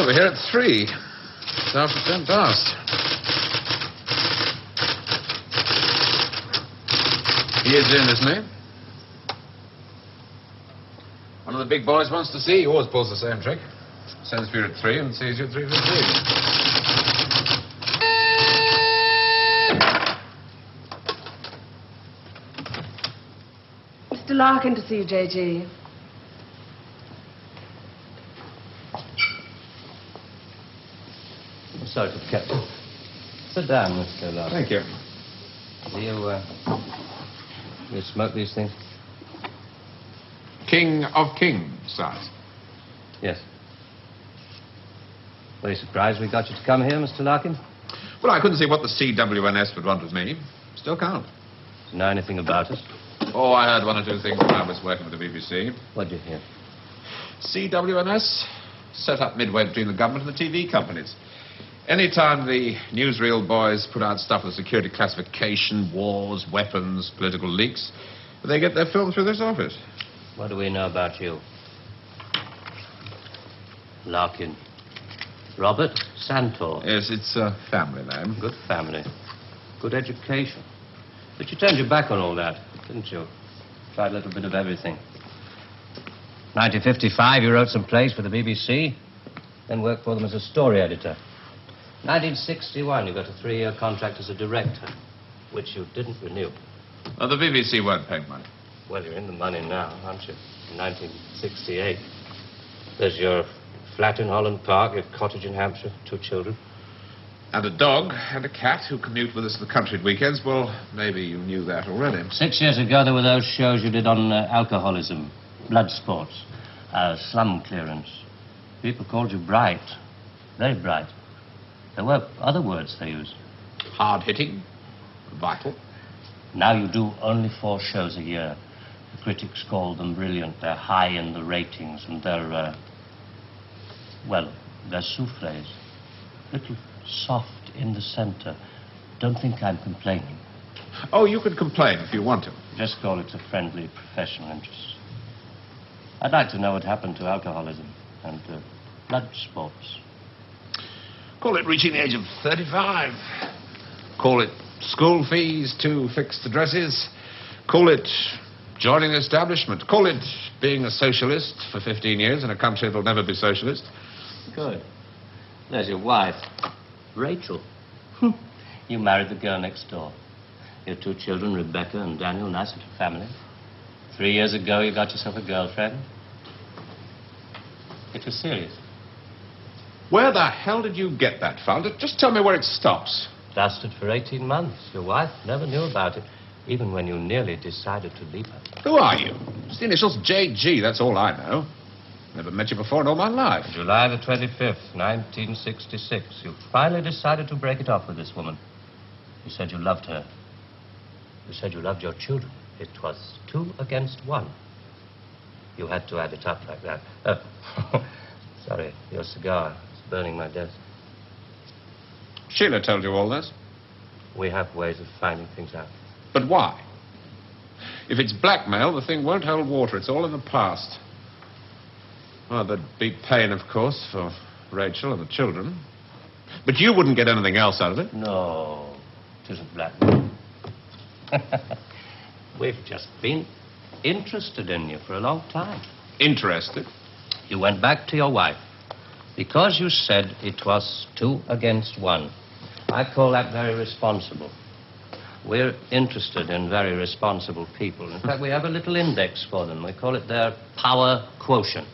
Well, we're here at 3. It's after 10 past. He is in, isn't he? One of the big boys wants to see you. He always pulls the same trick. Sends for you at 3 and sees you at 3:15. Mr. Larkin to see you, J.G. I'm sorry for the captain. Sit down, Mr. Larkin. Thank you. Do you smoke these things? King of Kings, sirs. Yes. Very surprised we got you to come here, Mr. Larkin. Well, I couldn't see what the CWNS would want with me. Still can't. Do you know anything about us? Oh, I heard 1 or 2 things when I was working with the BBC. What did you hear? CWNS set up midway between the government and the TV companies. Any time the newsreel boys put out stuff with security classification, wars, weapons, political leaks, they get their film through this office. What do we know about you? Larkin. Robert Santor. Yes, it's a family name. Good family. Good education. But you turned your back on all that, didn't you? Tried a little bit of everything. 1955, you wrote some plays for the BBC, then worked for them as a story editor. 1961, you got a 3-year contract as a director, which you didn't renew. Oh, the BBC weren't paying money. Well, you're in the money now, aren't you? In 1968. There's your flat in Holland Park, your cottage in Hampshire, 2 children. And a dog and a cat who commute with us to the country at weekends. Well, maybe you knew that already. 6 years ago, there were those shows you did on alcoholism, blood sports, slum clearance. People called you bright. Very bright. There were other words they used. Hard-hitting, vital. Now you do only 4 shows a year. The critics call them brilliant. They're high in the ratings, and they're, they're souffles. Little soft in the center. Don't think I'm complaining. Oh, you can complain if you want to. Just call it a friendly professional interest. I'd like to know what happened to alcoholism and blood sports. Call it reaching the age of 35. Call it school fees, 2 fixed addresses. Call it joining the establishment. Call it being a socialist for 15 years in a country that'll never be socialist. Good. There's your wife, Rachel. You married the girl next door. Your 2 children, Rebecca and Daniel, nice little family. 3 years ago, you got yourself a girlfriend. It was serious. Where the hell did you get that from? Just tell me where it stops. Lasted for 18 months. Your wife never knew about it, even when you nearly decided to leave her. Who are you? It's the initials J.G., that's all I know. Never met you before in all my life. July the 25th, 1966. You finally decided to break it off with this woman. You said you loved her. You said you loved your children. It was 2 against 1. You had to add it up like that. Sorry, your cigar is burning my desk. Sheila told you all this? We have ways of finding things out. But why? If it's blackmail, the thing won't hold water. It's all in the past. Well, there'd be pain, of course, for Rachel and the children. But you wouldn't get anything else out of it. No, it isn't blackmail. We've just been interested in you for a long time. Interested? You went back to your wife because you said it was 2 against 1. I call that very responsible. We're interested in very responsible people. In fact, we have a little index for them. We call it their power quotient.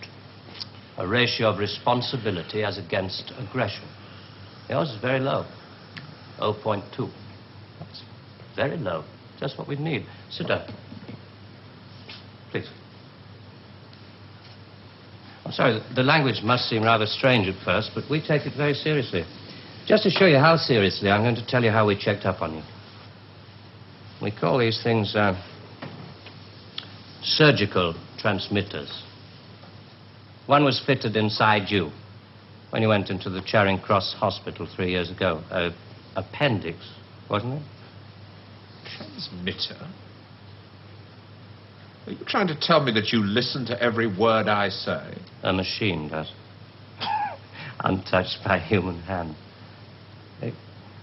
A ratio of responsibility as against aggression. Yours is very low. 0.2. That's very low. Just what we need. Sit down. Please. I'm sorry, the language must seem rather strange at first, but we take it very seriously. Just to show you how seriously, I'm going to tell you how we checked up on you. We call these things surgical transmitters. One was fitted inside you when you went into the Charing Cross Hospital 3 years ago. Appendix, wasn't it? Transmitter? Are you trying to tell me that you listen to every word I say? A machine does. untouched by human hand.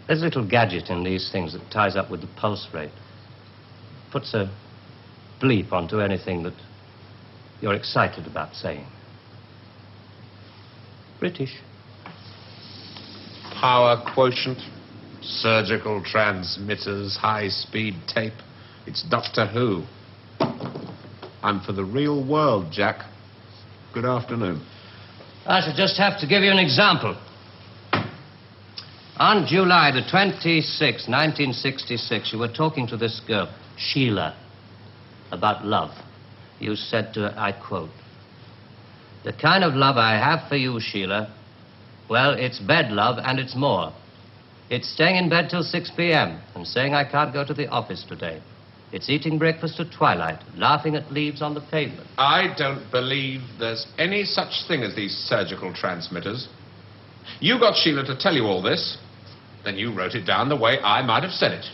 There's a little gadget in these things that ties up with the pulse rate. Puts a bleep onto anything that you're excited about saying. British. Power quotient, surgical transmitters, high-speed tape. It's Doctor Who. I'm for the real world, Jack. Good afternoon. I shall just have to give you an example. On July the 26th, 1966, you were talking to this girl, Sheila, about love. You said to her, I quote, "The kind of love I have for you, Sheila, well, it's bed love and it's more. It's staying in bed till 6 p.m. and saying I can't go to the office today. It's eating breakfast at twilight, laughing at leaves on the pavement." I don't believe there's any such thing as these surgical transmitters. You got Sheila to tell you all this, then you wrote it down the way I might have said it.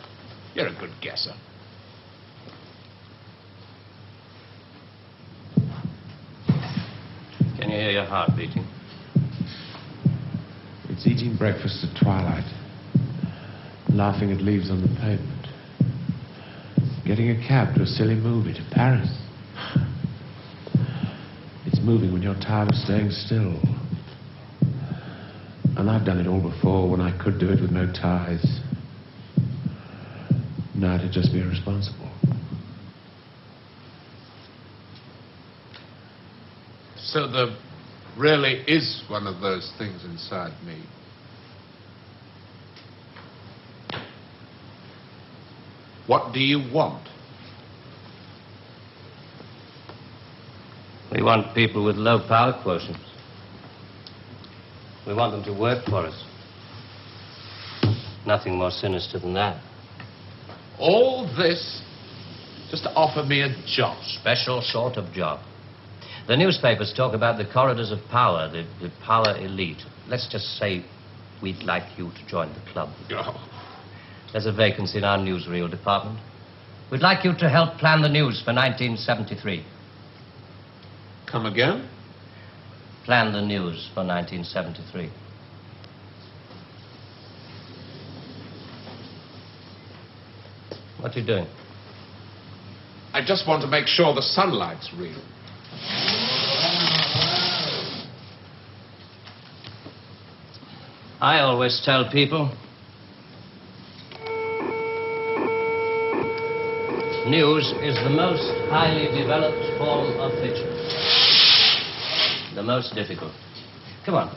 You're a good guesser. Can you hear your heart beating? It's eating breakfast at twilight, laughing at leaves on the pavement, getting a cab to a silly movie to Paris. It's moving when you're tired of staying still. And I've done it all before when I could do it with no ties. Now it'd just be irresponsible. So there really is one of those things inside me. What do you want? We want people with low power quotients. We want them to work for us. Nothing more sinister than that. All this just to offer me a job. Special sort of job. The newspapers talk about the corridors of power, the power elite. Let's just say we'd like you to join the club. Oh. There's a vacancy in our newsreel department. We'd like you to help plan the news for 1973. Come again? Plan the news for 1973. What are you doing? I just want to make sure the sunlight's real. I always tell people, news is the most highly developed form of fiction. The most difficult. Come on.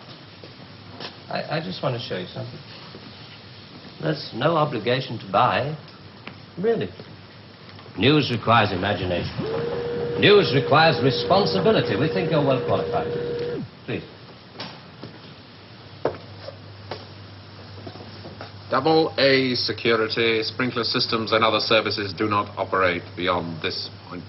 I just want to show you something. There's no obligation to buy. Really. News requires imagination. News requires responsibility. We think you're well qualified. Please. Double A security, sprinkler systems and other services do not operate beyond this point.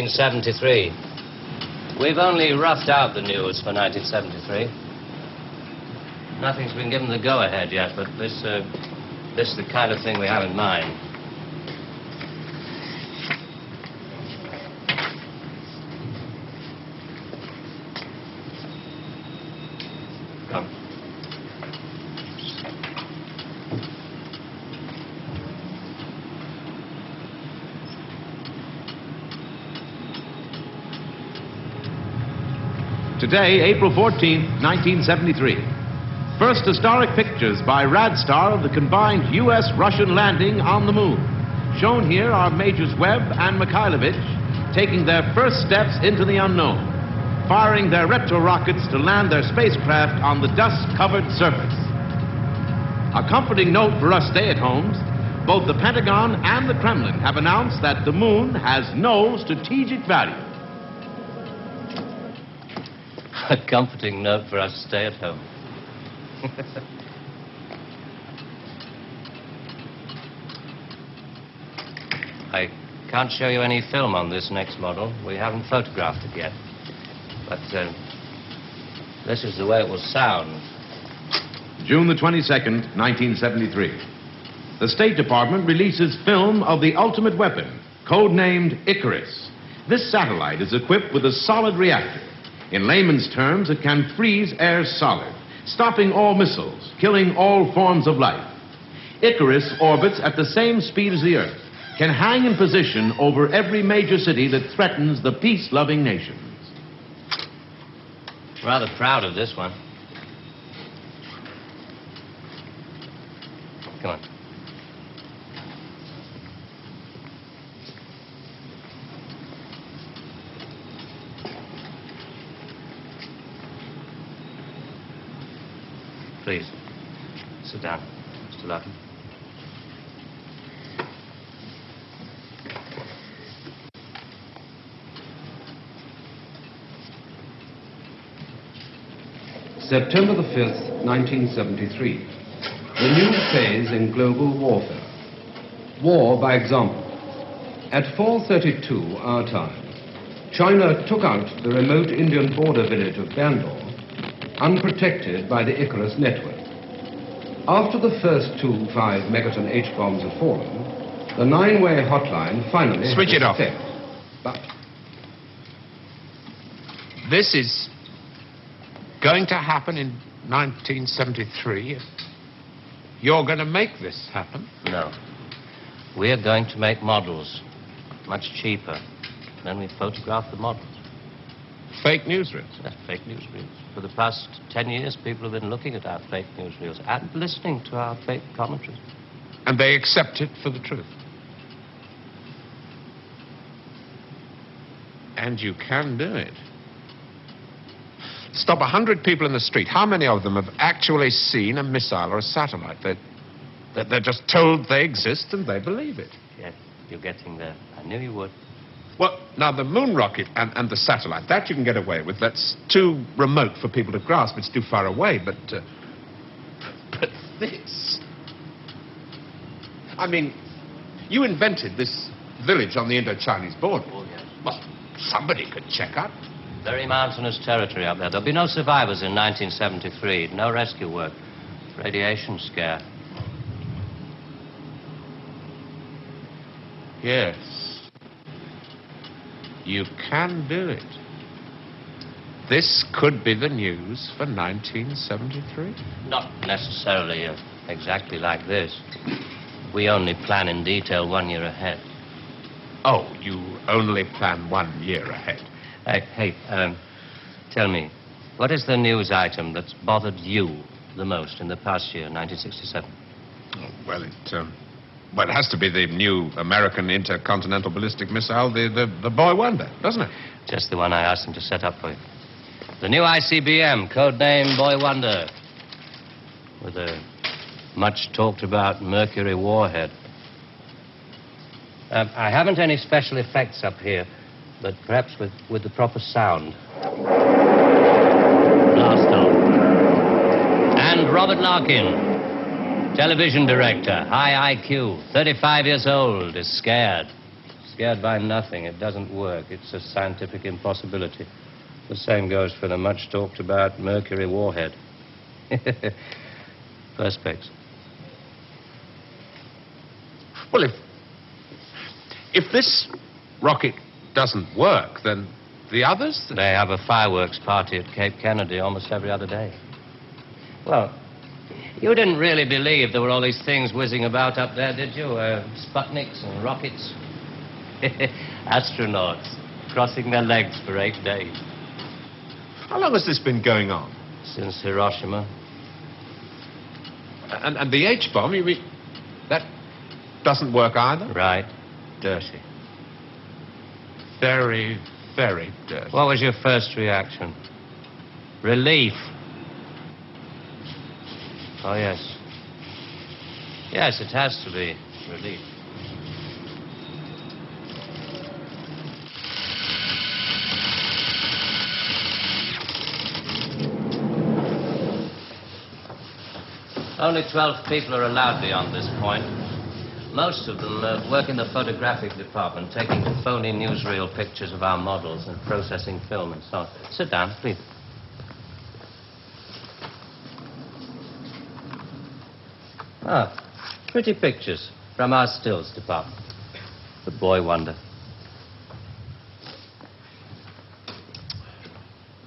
'73. We've only roughed out the news for 1973. Nothing's been given the go-ahead yet, but this is the kind of thing we have in mind. Come. Today, April 14th, 1973. First historic pictures by Radstar of the combined U.S.-Russian landing on the moon. Shown here are Majors Webb and Mikhailovich taking their first steps into the unknown, firing their retro-rockets to land their spacecraft on the dust-covered surface. A comforting note for us stay-at-homes, both the Pentagon and the Kremlin have announced that the moon has no strategic value. A comforting note for us to stay at home. I can't show you any film on this next model. We haven't photographed it yet. But this is the way it will sound. June the 22nd, 1973. The State Department releases film of the ultimate weapon, codenamed Icarus. This satellite is equipped with a solid reactor. In layman's terms, it can freeze air solid, stopping all missiles, killing all forms of life. Icarus orbits at the same speed as the Earth, can hang in position over every major city that threatens the peace-loving nations. Rather proud of this one. Come on. Please, sit down, Mr. Larkin. September the 5th, 1973. The new phase in global warfare. War by example. At 4:32 our time, China took out the remote Indian border village of Bandor, unprotected by the Icarus network. After the first 2 5-megaton H-bombs had fallen, the 9-way hotline finally Switch had it off. effect. But This is going to happen in 1973. You're going to make this happen? No. We're going to make models, much cheaper. Then we photograph the models. Fake newsreels. That's fake newsreels. For the past 10 years, people have been looking at our fake newsreels and listening to our fake commentaries. And they accept it for the truth. And you can do it. Stop 100 people in the street. How many of them have actually seen a missile or a satellite? They're just told they exist and they believe it. Yes, you're getting there. I knew you would. Well, now, the moon rocket and the satellite, that you can get away with. That's too remote for people to grasp. It's too far away. But this... I mean, you invented this village on the Indo-Chinese border. Oh, yes. Well, somebody could check up. Very mountainous territory up there. There'll be no survivors in 1973. No rescue work. Radiation scare. Yes. You can do it. This could be the news for 1973. Not necessarily exactly like this. We only plan in detail 1 year ahead. Oh, you only plan 1 year ahead. Hey, tell me, what is the news item that's bothered you the most in the past year, 1967? Oh, well, it has to be the new American intercontinental ballistic missile, the Boy Wonder, doesn't it? Just the one I asked him to set up for you. The new ICBM, codename Boy Wonder, with a much-talked-about Mercury warhead. I haven't any special effects up here, but perhaps with the proper sound. Blast off. And Robert Larkin, television director, high IQ, 35 years old, is scared. Scared by nothing. It doesn't work. It's a scientific impossibility. The same goes for the much-talked-about Mercury warhead. Perspex. Well, if this rocket doesn't work, then the others... They have a fireworks party at Cape Kennedy almost every other day. Well, you didn't really believe there were all these things whizzing about up there, did you? Sputniks and rockets. Astronauts crossing their legs for 8 days. How long has this been going on? Since Hiroshima. And the H-bomb, you mean... that doesn't work either? Right. Dirty. Very, very dirty. What was your first reaction? Relief. Oh, yes. Yes, it has to be relief. Only 12 people are allowed beyond this point. Most of them work in the photographic department, taking phony newsreel pictures of our models and processing film and so on. Sit down, please. Ah, pretty pictures from our stills department. The boy wonder.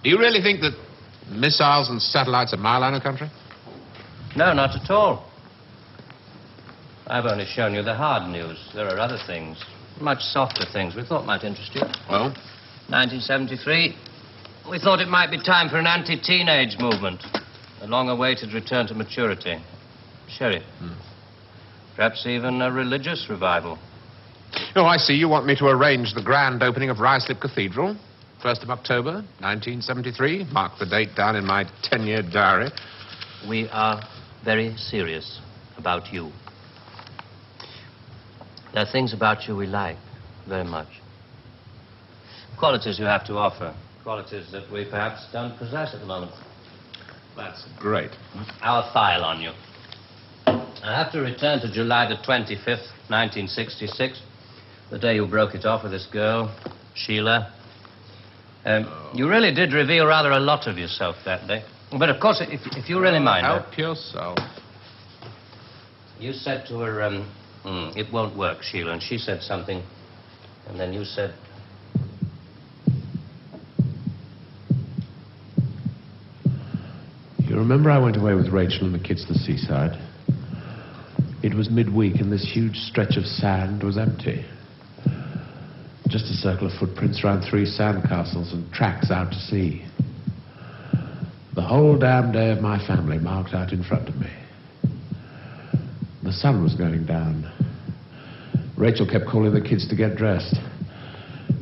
Do you really think that missiles and satellites are mile out of country? No, not at all. I've only shown you the hard news. There are other things, much softer things we thought might interest you. Well? 1973, we thought it might be time for an anti-teenage movement. A long-awaited return to maturity. Sherry. Perhaps even a religious revival. Oh, I see. You want me to arrange the grand opening of Ruislip Cathedral. 1st of October, 1973. Mark the date down in my 10-year diary. We are very serious about you. There are things about you we like very much. Qualities you have to offer. Qualities that we perhaps don't possess at the moment. That's great. Our file on you. I have to return to July the 25th, 1966, the day you broke it off with this girl, Sheila. You really did reveal rather a lot of yourself that day. But, of course, if you really mind... Help yourself. You said to her, it won't work, Sheila, and she said something, and then you said... You remember I went away with Rachel and the kids to the seaside? It was midweek and this huge stretch of sand was empty. Just a circle of footprints around 3 sandcastles and tracks out to sea. The whole damn day of my family marked out in front of me. The sun was going down. Rachel kept calling the kids to get dressed.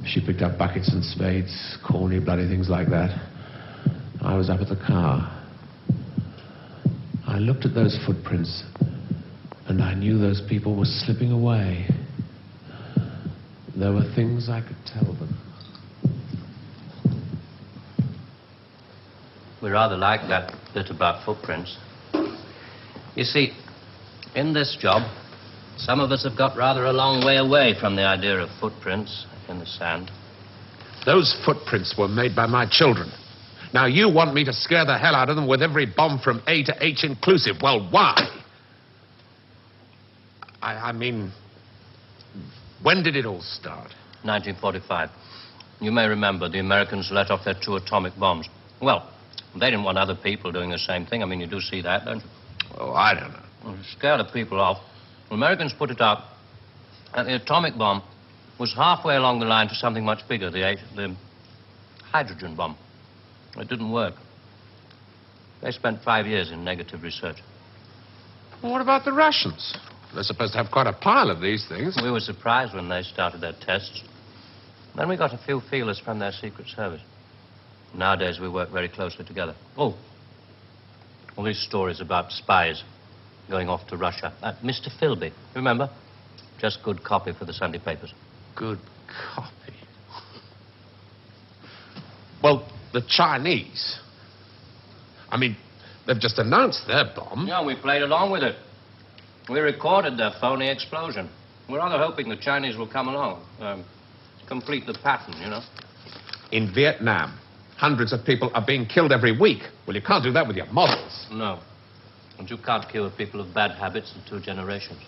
She picked up buckets and spades, corny bloody things like that. I was up at the car. I looked at those footprints and I knew those people were slipping away. There were things I could tell them. We rather like that bit about footprints. You see, in this job, some of us have got rather a long way away from the idea of footprints in the sand. Those footprints were made by my children. Now, you want me to scare the hell out of them with every bomb from A to H inclusive. Well, why? I mean, when did it all start? 1945. You may remember the Americans let off their 2 atomic bombs. Well, they didn't want other people doing the same thing. I mean, you do see that, don't you? Oh, I don't know. Well, to scare the people off, the Americans put it out, and the atomic bomb was halfway along the line to something much bigger, the hydrogen bomb. It didn't work. They spent 5 years in negative research. Well, what about the Russians? They're supposed to have quite a pile of these things. We were surprised when they started their tests. Then we got a few feelers from their Secret Service. Nowadays, we work very closely together. Oh, all these stories about spies going off to Russia. Mr. Philby, remember? Just good copy for the Sunday papers. Good copy. Well, the Chinese. I mean, they've just announced their bomb. Yeah, we played along with it. We recorded their phony explosion. We're rather hoping the Chinese will come along, complete the pattern, you know. In Vietnam, hundreds of people are being killed every week. Well, you can't do that with your models. No. And you can't kill people of bad habits in 2 generations.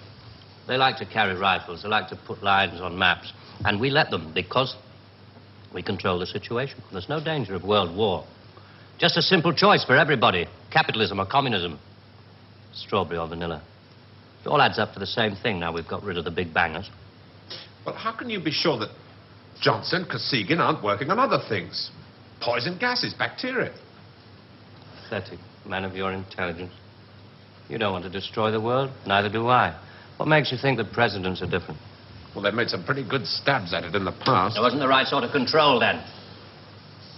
They like to carry rifles. They like to put lines on maps. And we let them because we control the situation. There's no danger of world war. Just a simple choice for everybody. Capitalism or communism. Strawberry or vanilla. It all adds up to the same thing now we've got rid of the big bangers. Well, how can you be sure that Johnson, Kosygin aren't working on other things? Poison gases, bacteria. Pathetic man of your intelligence. You don't want to destroy the world. Neither do I. What makes you think that presidents are different? Well, they've made some pretty good stabs at it in the past. There wasn't the right sort of control then.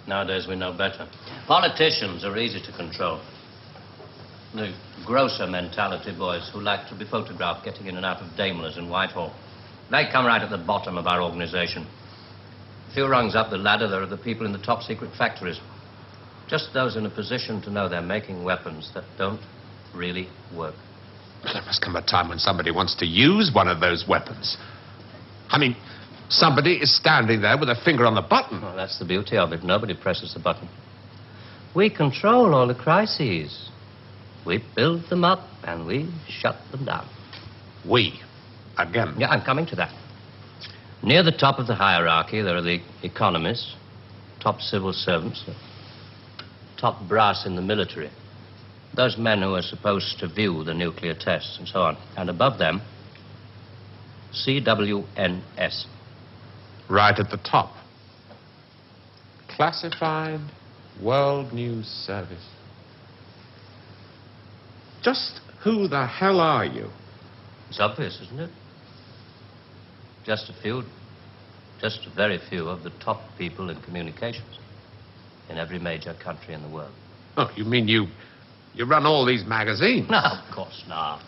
Nowadays we know better. Politicians are easy to control. The grosser mentality boys who like to be photographed getting in and out of Daimlers in Whitehall. They come right at the bottom of our organization. A few rungs up the ladder, there are the people in the top secret factories. Just those in a position to know they're making weapons that don't really work. There must come a time when somebody wants to use one of those weapons. I mean, somebody is standing there with a finger on the button. Well, that's the beauty of it. Nobody presses the button. We control all the crises. We build them up and we shut them down. We. Again. Yeah, I'm coming to that. Near the top of the hierarchy, there are the economists, top civil servants, the top brass in the military. Those men who are supposed to view the nuclear tests and so on. And above them, CWNS. Right at the top. Classified World News Service. Just who the hell are you? It's obvious, isn't it? Just a very few of the top people in communications in every major country in the world. Oh, you mean you run all these magazines? No, of course not.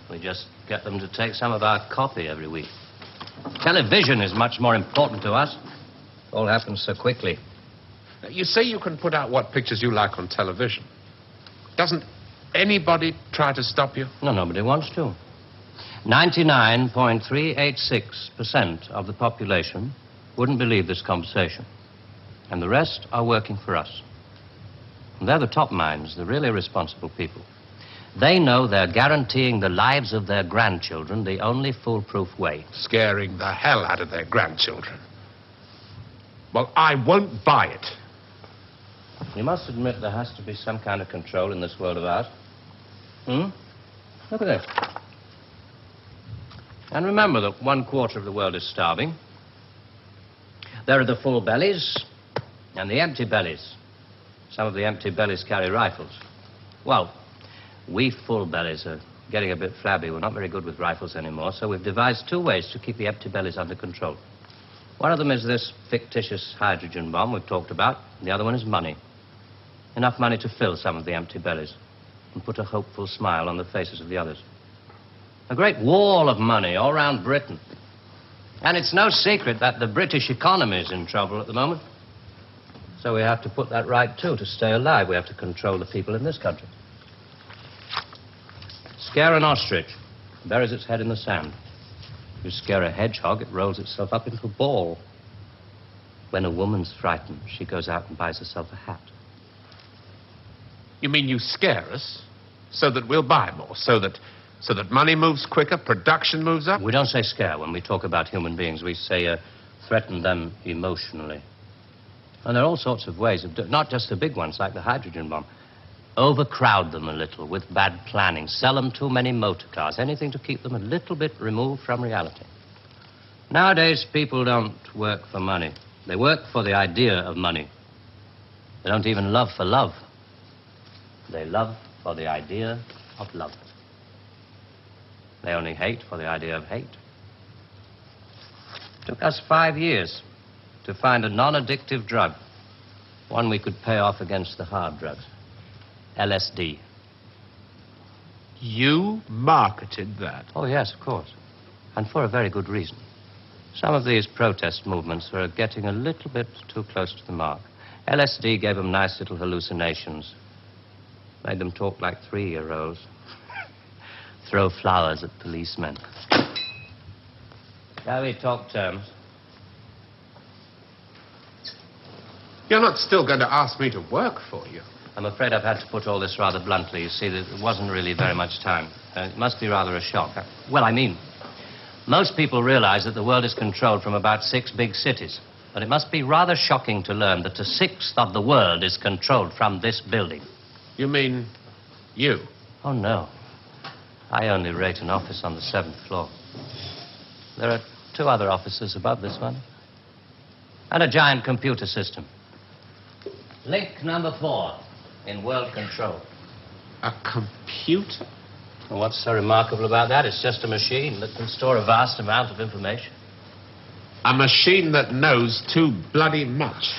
We just get them to take some of our copy every week. Television is much more important to us. It all happens so quickly. You say you can put out what pictures you like on television. Doesn't anybody try to stop you? No, nobody wants to. 99.386% of the population wouldn't believe this conversation. And the rest are working for us. And they're the top minds, the really responsible people. They know they're guaranteeing the lives of their grandchildren the only foolproof way. Scaring the hell out of their grandchildren. Well, I won't buy it. You must admit there has to be some kind of control in this world of ours. Look at this. And remember that 1/4 of the world is starving. There are the full bellies and the empty bellies. Some of the empty bellies carry rifles. Well, we full bellies are getting a bit flabby. We're not very good with rifles anymore, so we've devised 2 ways to keep the empty bellies under control. One of them is this fictitious hydrogen bomb we've talked about. The other one is money. Enough money to fill some of the empty bellies and put a hopeful smile on the faces of the others. A great wall of money all around Britain. And it's no secret that the British economy is in trouble at the moment. So we have to put that right, too, to stay alive. We have to control the people in this country. Scare an ostrich, it buries its head in the sand. You scare a hedgehog, it rolls itself up into a ball. When a woman's frightened, she goes out and buys herself a hat. You mean you scare us so that we'll buy more, so that money moves quicker, production moves up? We don't say scare when we talk about human beings. We say threaten them emotionally. And there are all sorts of ways of not just the big ones like the hydrogen bomb. Overcrowd them a little with bad planning. Sell them too many motor cars. Anything to keep them a little bit removed from reality. Nowadays, people don't work for money. They work for the idea of money. They don't even love for love. They love for the idea of love. They only hate for the idea of hate. It took us 5 years to find a non-addictive drug, one we could pay off against the hard drugs. LSD. You marketed that? Oh, yes, of course. And for a very good reason. Some of these protest movements were getting a little bit too close to the mark. LSD gave them nice little hallucinations. Made them talk like 3-year-olds. Throw flowers at policemen. Shall we talk terms? You're not still going to ask me to work for you? I'm afraid I've had to put all this rather bluntly. You see, there wasn't really very much time. It must be rather a shock. Most people realize that the world is controlled from about 6 big cities. But it must be rather shocking to learn that 1/6 of the world is controlled from this building. You mean you? Oh, no. I only rate an office on the 7th floor. There are 2 other offices above this one. And a giant computer system. Link number 4 in world control. A computer? And what's so remarkable about that? It's just a machine that can store a vast amount of information. A machine that knows too bloody much.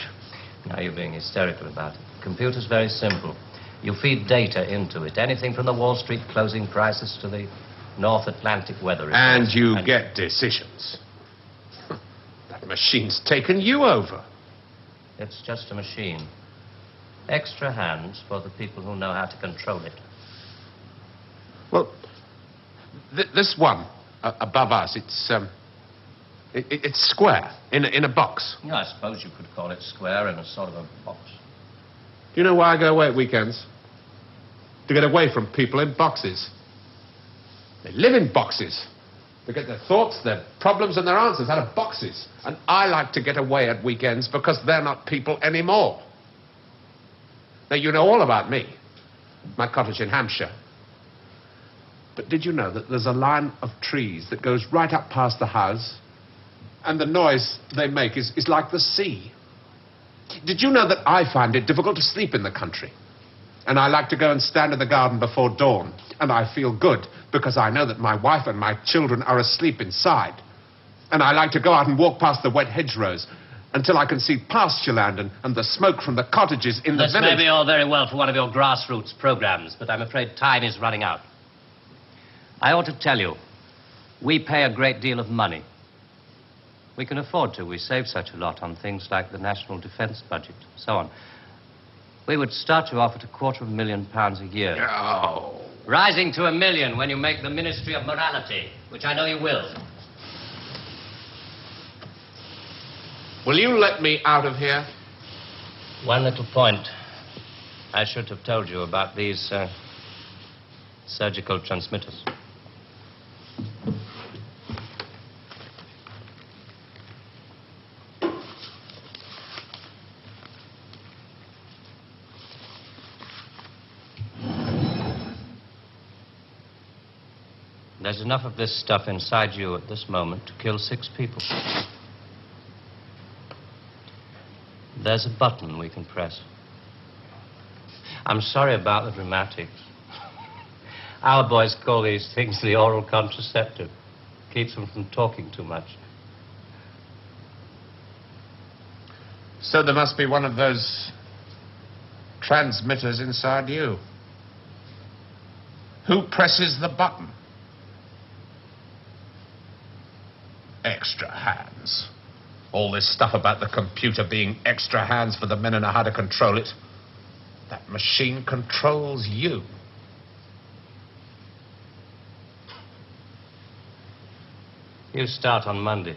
Now you're being hysterical about it. The computer's very simple. You feed data into it. Anything from the Wall Street closing prices to the North Atlantic weather reports. And you get decisions. That machine's taken you over. It's just a machine. Extra hands for the people who know how to control it. Well, This one above us, it's square in a box. Yeah, I suppose you could call it square in a sort of a box. Do you know why I go away at weekends? To get away from people in boxes. They live in boxes. They get their thoughts, their problems, and their answers out of boxes. And I like to get away at weekends because they're not people anymore. Now, you know all about me. My cottage in Hampshire. But did you know that there's a line of trees that goes right up past the house, and the noise they make is like the sea? Did you know that I find it difficult to sleep in the country? And I like to go and stand in the garden before dawn, and I feel good because I know that my wife and my children are asleep inside. And I like to go out and walk past the wet hedgerows until I can see pasture land and the smoke from the cottages in the This village. may be all very well for one of your grassroots programs, but I'm afraid time is running out. I ought to tell you, we pay a great deal of money. We can afford to. We save such a lot on things like the national defense budget, so on. We would start you off at £250,000 a year. Oh. Rising to £1 million when you make the Ministry of Morality, which I know you will. Will you let me out of here? One little point. I should have told you about these surgical transmitters. There's enough of this stuff inside you at this moment to kill 6 people. There's a button we can press. I'm sorry about the dramatics. Our boys call these things the oral contraceptive. Keeps them from talking too much. So there must be one of those transmitters inside you. Who presses the button? Extra hands. All this stuff about the computer being extra hands for the men who know how to control it. That machine controls you. You start on Monday.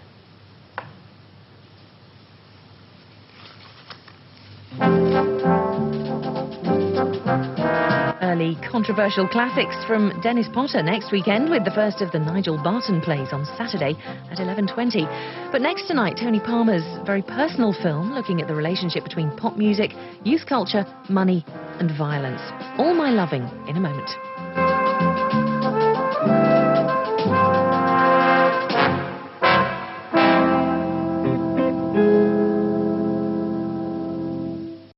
Early controversial classics from Dennis Potter next weekend with the first of the Nigel Barton plays on Saturday at 11:20. But next tonight, Tony Palmer's very personal film looking at the relationship between pop music, youth culture, money and violence. All My Loving in a moment.